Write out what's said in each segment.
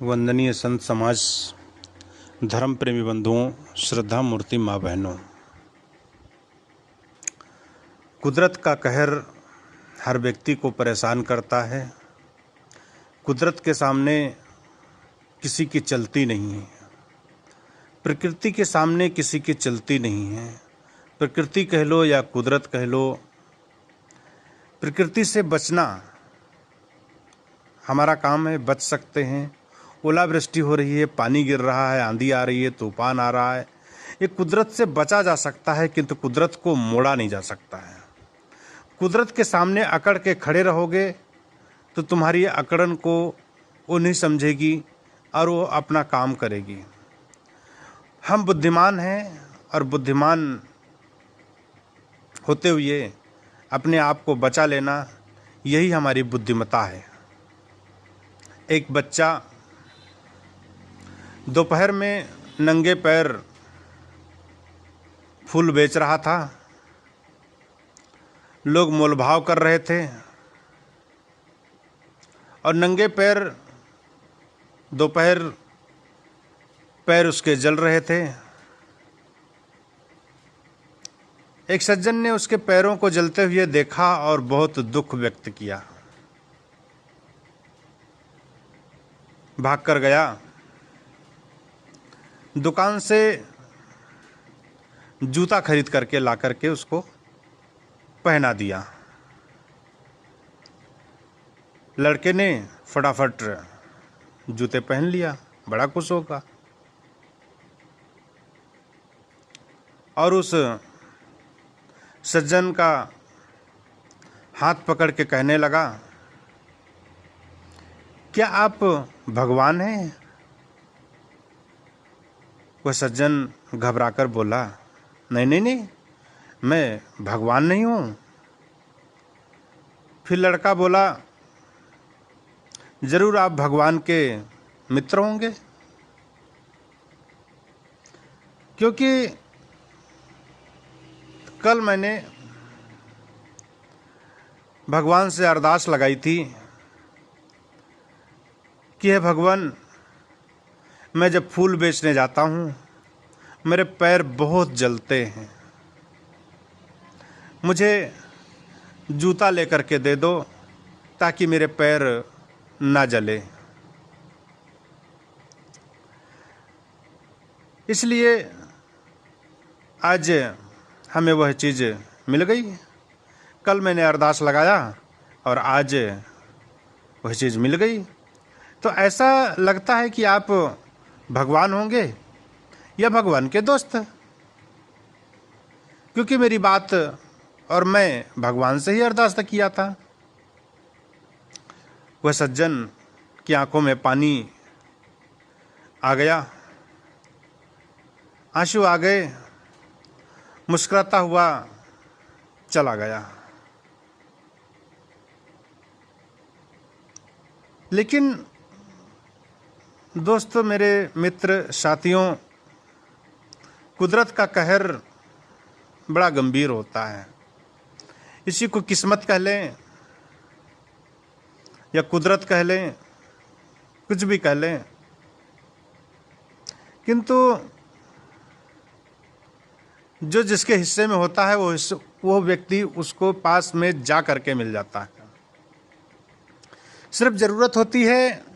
वंदनीय संत समाज, धर्म प्रेमी बंधुओं, श्रद्धा मूर्ति माँ बहनों, कुदरत का कहर हर व्यक्ति को परेशान करता है। कुदरत के सामने किसी की चलती नहीं है, प्रकृति के सामने किसी की चलती नहीं है। प्रकृति कह लो या कुदरत कह लो, प्रकृति से बचना हमारा काम है, बच सकते हैं। ओलावृष्टि हो रही है, पानी गिर रहा है, आंधी आ रही है, तूफान आ रहा है, ये कुदरत से बचा जा सकता है, किंतु कुदरत को मोड़ा नहीं जा सकता है। कुदरत के सामने अकड़ के खड़े रहोगे तो तुम्हारी अकड़न को वो नहीं समझेगी और वो अपना काम करेगी। हम बुद्धिमान हैं और बुद्धिमान होते हुए अपने आप को बचा लेना, यही हमारी बुद्धिमत्ता है। एक बच्चा दोपहर में नंगे पैर फूल बेच रहा था। लोग मोलभाव कर रहे थे और नंगे पैर दोपहर पैर उसके जल रहे थे। एक सज्जन ने उसके पैरों को जलते हुए देखा और बहुत दुख व्यक्त किया। भागकर गया, दुकान से जूता खरीद करके ला करके उसको पहना दिया। लड़के ने फटाफट जूते पहन लिया, बड़ा खुश होगा और उस सज्जन का हाथ पकड़ के कहने लगा, क्या आप भगवान हैं? वह सज्जन घबराकर बोला, नहीं नहीं नहीं, मैं भगवान नहीं हूँ। फिर लड़का बोला, जरूर आप भगवान के मित्र होंगे, क्योंकि कल मैंने भगवान से अरदास लगाई थी कि हे भगवान, मैं जब फूल बेचने जाता हूँ मेरे पैर बहुत जलते हैं, मुझे जूता लेकर के दे दो ताकि मेरे पैर ना जले। इसलिए आज हमें वह चीज़ मिल गई। कल मैंने अरदास लगाया और आज वह चीज़ मिल गई। तो ऐसा लगता है कि आप भगवान होंगे या भगवान के दोस्त, क्योंकि मेरी बात और मैं भगवान से ही अरदास किया था। वह सज्जन की आंखों में पानी आ गया, आंसू आ गए, मुस्कुराता हुआ चला गया। लेकिन दोस्तों, मेरे मित्र साथियों, कुदरत का कहर बड़ा गंभीर होता है। इसी को किस्मत कह लें या कुदरत कह लें, कुछ भी कह लें, किंतु जो जिसके हिस्से में होता है वो व्यक्ति उसको पास में जा करके मिल जाता है। सिर्फ ज़रूरत होती है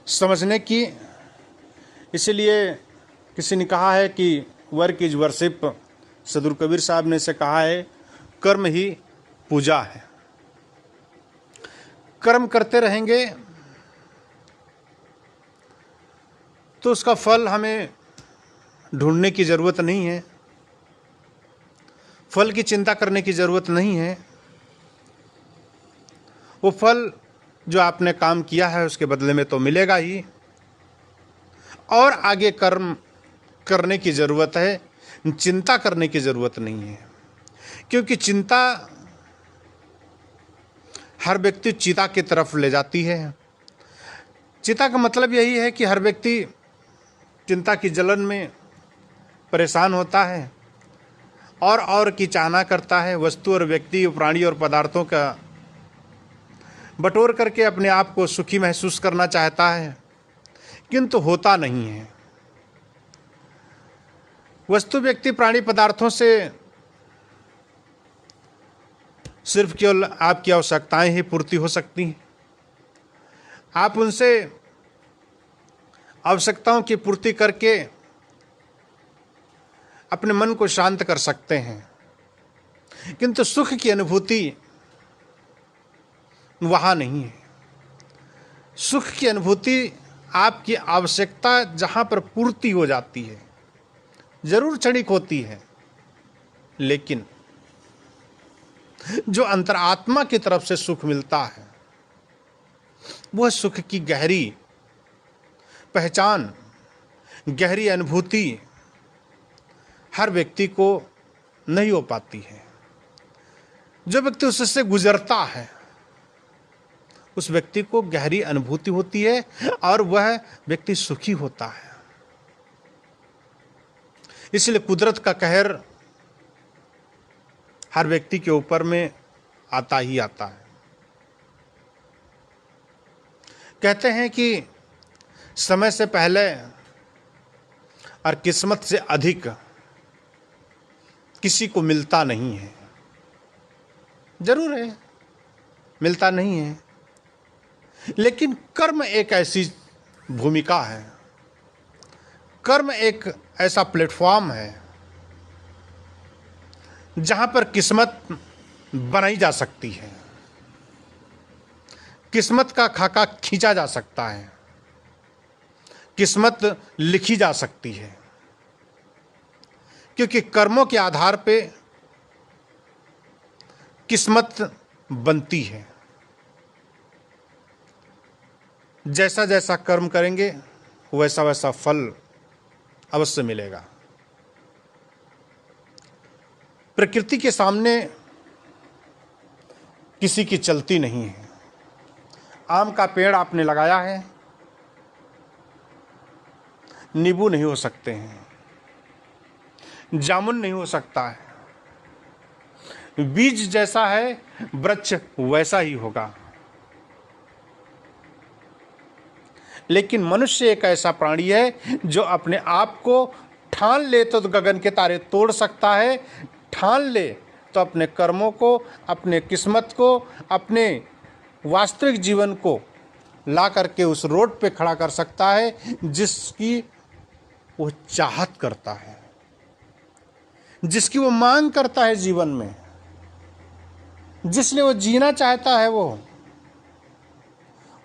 समझने की। इसलिए किसी ने कहा है कि वर्क इज वर्शिप। सदगुरु कबीर साहब ने इसे कहा है, कर्म ही पूजा है। कर्म करते रहेंगे तो उसका फल हमें ढूंढने की ज़रूरत नहीं है, फल की चिंता करने की ज़रूरत नहीं है। वो फल जो आपने काम किया है उसके बदले में तो मिलेगा ही, और आगे कर्म करने की ज़रूरत है, चिंता करने की ज़रूरत नहीं है। क्योंकि चिंता हर व्यक्ति चिता की तरफ ले जाती है। चिता का मतलब यही है कि हर व्यक्ति चिंता की जलन में परेशान होता है और की चाहना करता है। वस्तु और व्यक्ति, प्राणी और पदार्थों का बटोर करके अपने आप को सुखी महसूस करना चाहता है, किंतु होता नहीं है। वस्तु, व्यक्ति, प्राणी, पदार्थों से सिर्फ केवल आपकी आवश्यकताएं ही पूर्ति हो सकती हैं। आप उनसे आवश्यकताओं की पूर्ति करके अपने मन को शांत कर सकते हैं, किंतु सुख की अनुभूति वहां नहीं है। सुख की अनुभूति आपकी आवश्यकता जहां पर पूर्ति हो जाती है, जरूर क्षणिक होती है, लेकिन जो अंतरात्मा की तरफ से सुख मिलता है, वह सुख की गहरी पहचान, गहरी अनुभूति हर व्यक्ति को नहीं हो पाती है। जो व्यक्ति उससे गुजरता है, उस व्यक्ति को गहरी अनुभूति होती है और वह व्यक्ति सुखी होता है। इसलिए कुदरत का कहर हर व्यक्ति के ऊपर में आता ही आता है। कहते हैं कि समय से पहले और किस्मत से अधिक किसी को मिलता नहीं है। जरूर है, मिलता नहीं है, लेकिन कर्म एक ऐसी भूमिका है, कर्म एक ऐसा प्लेटफॉर्म है जहां पर किस्मत बनाई जा सकती है, किस्मत का खाका खींचा जा सकता है, किस्मत लिखी जा सकती है, क्योंकि कर्मों के आधार पे किस्मत बनती है। जैसा जैसा कर्म करेंगे वैसा वैसा फल अवश्य मिलेगा। प्रकृति के सामने किसी की चलती नहीं है। आम का पेड़ आपने लगाया है, नींबू नहीं हो सकते हैं, जामुन नहीं हो सकता है, बीज जैसा है वृक्ष वैसा ही होगा। लेकिन मनुष्य एक ऐसा प्राणी है जो अपने आप को ठान ले तो गगन के तारे तोड़ सकता है, ठान ले तो अपने कर्मों को, अपने किस्मत को, अपने वास्तविक जीवन को ला करके उस रोड पे खड़ा कर सकता है जिसकी वो चाहत करता है, जिसकी वो मांग करता है जीवन में, जिसलिए वो जीना चाहता है।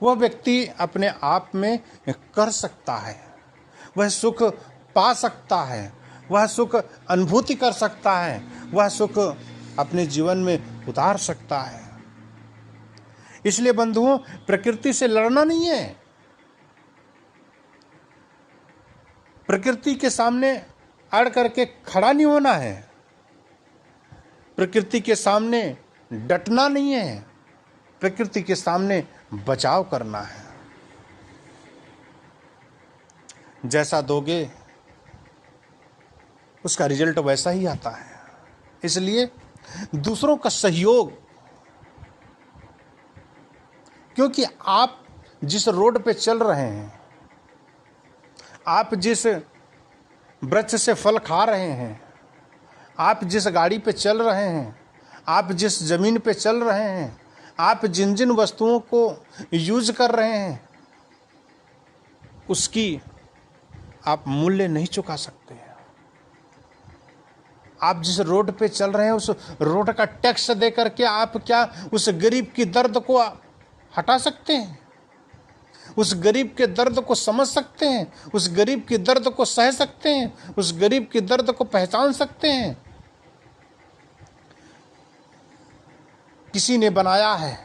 वह व्यक्ति अपने आप में कर सकता है, वह सुख पा सकता है, वह सुख अनुभूति कर सकता है, वह सुख अपने जीवन में उतार सकता है। इसलिए बंधुओं, प्रकृति से लड़ना नहीं है, प्रकृति के सामने अड़ करके खड़ा नहीं होना है, प्रकृति के सामने डटना नहीं है, प्रकृति के सामने बचाव करना है। जैसा दोगे उसका रिजल्ट वैसा ही आता है। इसलिए दूसरों का सहयोग, क्योंकि आप जिस रोड पे चल रहे हैं, आप जिस वृक्ष से फल खा रहे हैं, आप जिस गाड़ी पे चल रहे हैं, आप जिस जमीन पे चल रहे हैं, आप जिन जिन वस्तुओं को यूज कर रहे हैं, उसकी आप मूल्य नहीं चुका सकते हैं। आप जिस रोड पे चल रहे हैं, उस रोड का टैक्स दे करके आप क्या उस गरीब की दर्द को हटा सकते हैं? उस गरीब के दर्द को समझ सकते हैं? उस गरीब की दर्द को सह सकते हैं? उस गरीब की दर्द को पहचान सकते हैं? किसी ने बनाया है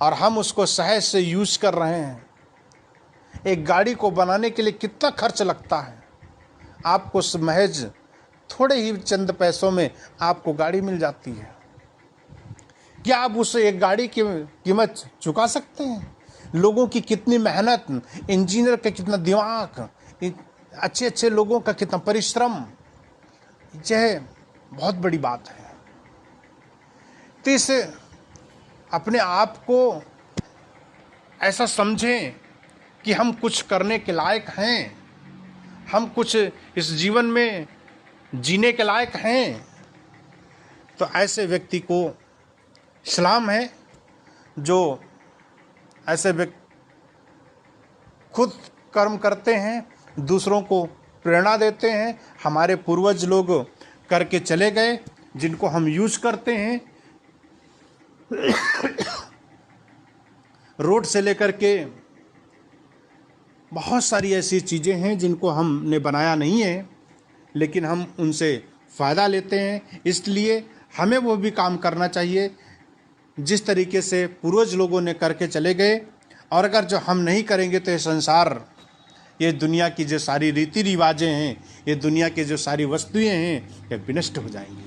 और हम उसको सहज से यूज कर रहे हैं। एक गाड़ी को बनाने के लिए कितना खर्च लगता है, आपको महज थोड़े ही चंद पैसों में आपको गाड़ी मिल जाती है। क्या आप उस एक गाड़ी की कीमत चुका सकते हैं? लोगों की कितनी मेहनत, इंजीनियर का कितना दिमाग, अच्छे अच्छे लोगों का कितना परिश्रम, यह बहुत बड़ी बात है। तो इस अपने आप को ऐसा समझें कि हम कुछ करने के लायक हैं, हम कुछ इस जीवन में जीने के लायक हैं, तो ऐसे व्यक्ति को सलाम है जो ऐसे व्यक्ति खुद कर्म करते हैं, दूसरों को प्रेरणा देते हैं। हमारे पूर्वज लोग करके चले गए, जिनको हम यूज करते हैं। रोड से लेकर के बहुत सारी ऐसी चीज़ें हैं जिनको हमने बनाया नहीं है, लेकिन हम उनसे फ़ायदा लेते हैं। इसलिए हमें वो भी काम करना चाहिए जिस तरीके से पूर्वज लोगों ने करके चले गए। और अगर जो हम नहीं करेंगे तो ये संसार, ये दुनिया की जो सारी रीति रिवाजें हैं, ये दुनिया की जो सारी वस्तुएं हैं, ये विनष्ट हो जाएंगी।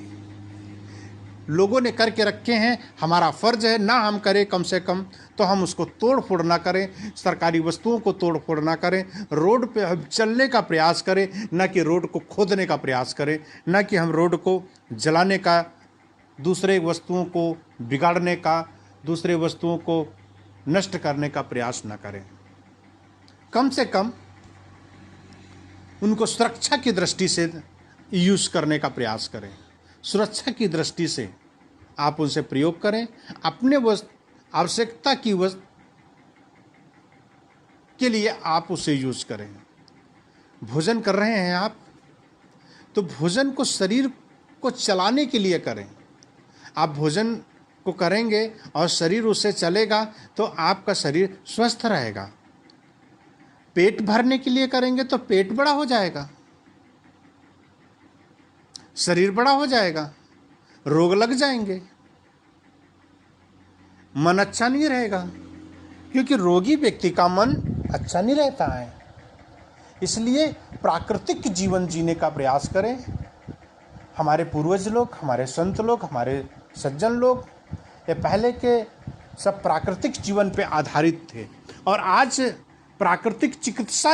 लोगों ने करके रखे हैं, हमारा फ़र्ज है ना हम करें, कम से कम तो हम उसको तोड़ फोड़ ना करें, सरकारी वस्तुओं को तोड़ फोड़ ना करें, रोड पे हम चलने का प्रयास करें, ना कि रोड को खोदने का प्रयास करें, ना कि हम रोड को जलाने का, दूसरे वस्तुओं को बिगाड़ने का, दूसरे वस्तुओं को नष्ट करने का प्रयास न करें। कम से कम उनको सुरक्षा की दृष्टि से यूज़ करने का प्रयास करें। सुरक्षा की दृष्टि से आप उनसे प्रयोग करें, अपने आवश्यकता की वस्तु के लिए आप उसे यूज़ करें। भोजन कर रहे हैं आप, तो भोजन को शरीर को चलाने के लिए करें। आप भोजन को करेंगे और शरीर उससे चलेगा तो आपका शरीर स्वस्थ रहेगा। पेट भरने के लिए करेंगे तो पेट बड़ा हो जाएगा, शरीर बड़ा हो जाएगा, रोग लग जाएंगे, मन अच्छा नहीं रहेगा, क्योंकि रोगी व्यक्ति का मन अच्छा नहीं रहता है। इसलिए प्राकृतिक जीवन जीने का प्रयास करें। हमारे पूर्वज लोग, हमारे संत लोग, हमारे सज्जन लोग, ये पहले के सब प्राकृतिक जीवन पे आधारित थे। और आज प्राकृतिक चिकित्सा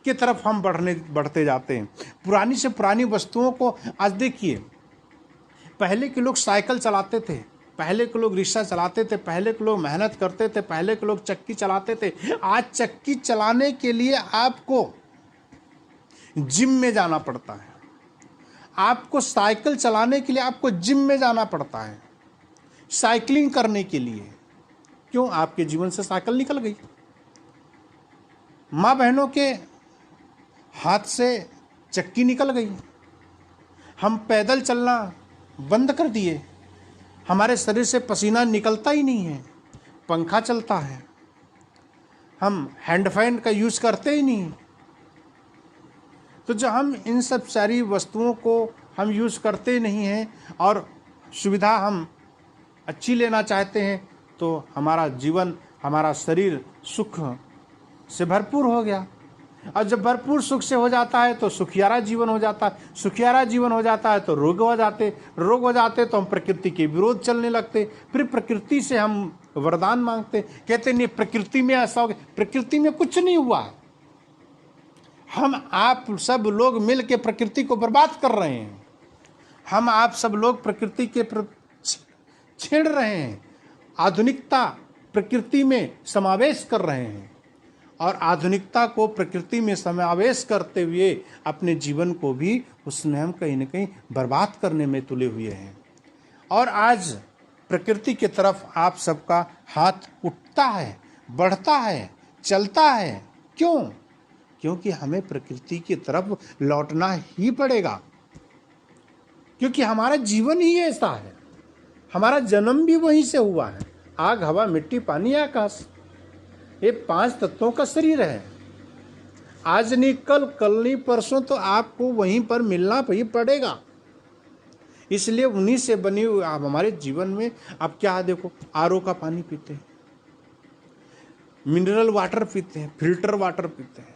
की तरफ हम बढ़ते जाते हैं। पुरानी से पुरानी वस्तुओं को आज देखिए, पहले के लोग साइकिल चलाते थे, पहले के लोग रिक्शा चलाते थे, पहले के लोग मेहनत करते थे, पहले के लोग चक्की चलाते थे। आज चक्की चलाने के लिए आपको जिम में जाना पड़ता है, आपको साइकिल चलाने के लिए आपको जिम में जाना पड़ता है, साइकिलिंग करने के लिए। क्यों? आपके जीवन से साइकिल निकल गई। माँ बहनों के हाथ से चक्की निकल गई। हम पैदल चलना बंद कर दिए, हमारे शरीर से पसीना निकलता ही नहीं है, पंखा चलता है, हम हैंड फैन का यूज़ करते ही नहीं। तो जब हम इन सब सारी वस्तुओं को हम यूज़ करते नहीं हैं और सुविधा हम अच्छी लेना चाहते हैं, तो हमारा जीवन, हमारा शरीर सुख से भरपूर हो गया। और जब भरपूर सुख से हो जाता है तो सुखियारा जीवन हो जाता है, सुखियारा जीवन हो जाता है तो रोग हो जाते तो हम प्रकृति के विरोध चलने लगते। फिर प्रकृति से हम वरदान मांगते, कहते नहीं प्रकृति में ऐसा हो गया। प्रकृति में कुछ नहीं हुआ, हम आप सब लोग मिल के प्रकृति को बर्बाद कर रहे हैं। हम आप सब लोग प्रकृति के छेड़ रहे हैं, आधुनिकता प्रकृति में समावेश कर रहे हैं और आधुनिकता को प्रकृति में समावेश करते हुए अपने जीवन को भी उसमें हम कहीं न कहीं बर्बाद करने में तुले हुए हैं। और आज प्रकृति की तरफ आप सबका हाथ उठता है, बढ़ता है, चलता है। क्यों? क्योंकि हमें प्रकृति की तरफ लौटना ही पड़ेगा, क्योंकि हमारा जीवन ही ऐसा है, हमारा जन्म भी वहीं से हुआ है। आग, हवा, मिट्टी, पानी, आकाश, ये 5 तत्वों का शरीर है। आज नहीं कल, कल नहीं परसों तो आपको वहीं पर मिलना ही पड़ेगा। इसलिए उन्हीं से बनी हुई आप हमारे जीवन में आप क्या देखो, आरओ का पानी पीते हैं, मिनरल वाटर पीते हैं, फिल्टर वाटर पीते हैं।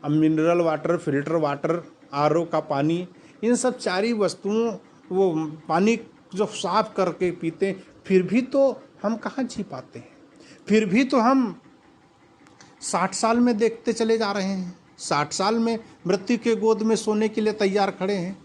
अब mineral water, filter water, RO का पानी, इन सब सारी वस्तुओं, वो पानी जो साफ करके पीते हैं, फिर भी तो हम कहाँ जी पाते हैं। फिर भी तो हम 60 साल में देखते चले जा रहे हैं, 60 साल में मृत्यु के गोद में सोने के लिए तैयार खड़े हैं।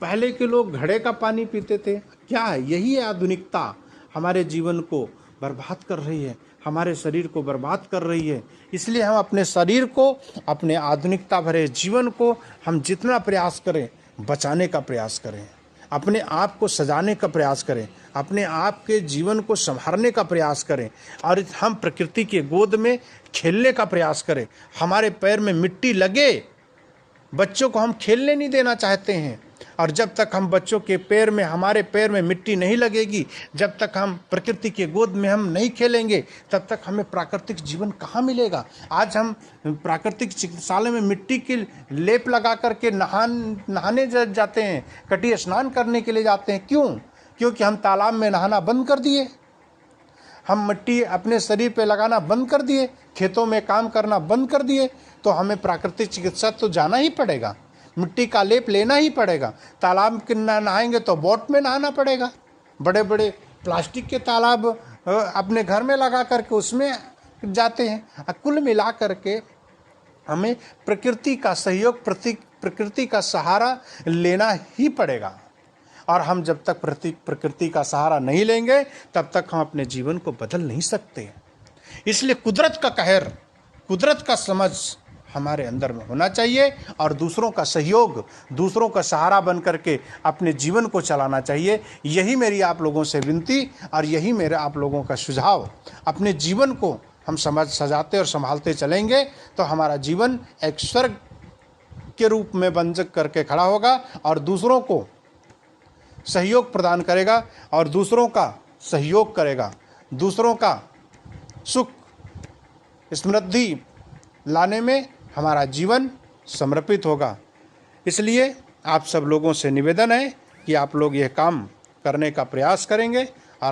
पहले के लोग घड़े का पानी पीते थे। क्या है? यही है आधुनिकता हमारे जीवन को बर्बाद कर रही है। हमारे शरीर को बर्बाद कर रही है। इसलिए हम अपने शरीर को, अपने आधुनिकता भरे जीवन को हम जितना प्रयास करें बचाने का प्रयास करें, अपने आप को सजाने का प्रयास करें, अपने आप के जीवन को संभालने का प्रयास करें और हम प्रकृति के गोद में खेलने का प्रयास करें। हमारे पैर में मिट्टी लगे, बच्चों को हम खेलने नहीं देना चाहते हैं, और जब तक हम बच्चों के पैर में, हमारे पैर में मिट्टी नहीं लगेगी, जब तक हम प्रकृति के गोद में हम नहीं खेलेंगे, तब तक हमें प्राकृतिक जीवन कहाँ मिलेगा। आज हम प्राकृतिक चिकित्सालय में मिट्टी की लेप लगा करके नहाने जाते हैं, कटी स्नान करने के लिए जाते हैं। क्यों? क्योंकि हम तालाब में नहाना बंद कर दिए, हम मिट्टी अपने शरीर पे लगाना बंद कर दिए, खेतों में काम करना बंद कर दिए। तो हमें प्राकृतिक चिकित्सा तो जाना ही पड़ेगा, मिट्टी का लेप लेना ही पड़ेगा। तालाब के नहाएंगे तो बोट में नहाना पड़ेगा, बड़े बड़े प्लास्टिक के तालाब अपने घर में लगा करके उसमें जाते हैं। कुल मिला करके हमें प्रकृति का सहयोग, प्रकृति का सहारा लेना ही पड़ेगा। और हम जब तक प्रकृति का सहारा नहीं लेंगे तब तक हम अपने जीवन को बदल नहीं सकते। इसलिए कुदरत का कहर, कुदरत का समझ हमारे अंदर में होना चाहिए और दूसरों का सहयोग, दूसरों का सहारा बन करके अपने जीवन को चलाना चाहिए। यही मेरी आप लोगों से विनती और यही मेरा आप लोगों का सुझाव। अपने जीवन को हम सजाते और संभालते चलेंगे तो हमारा जीवन एक स्वर्ग के रूप में बन करके खड़ा होगा और दूसरों को सहयोग प्रदान करेगा और दूसरों का सहयोग करेगा, दूसरों का सुख समृद्धि लाने में हमारा जीवन समर्पित होगा। इसलिए आप सब लोगों से निवेदन है कि आप लोग यह काम करने का प्रयास करेंगे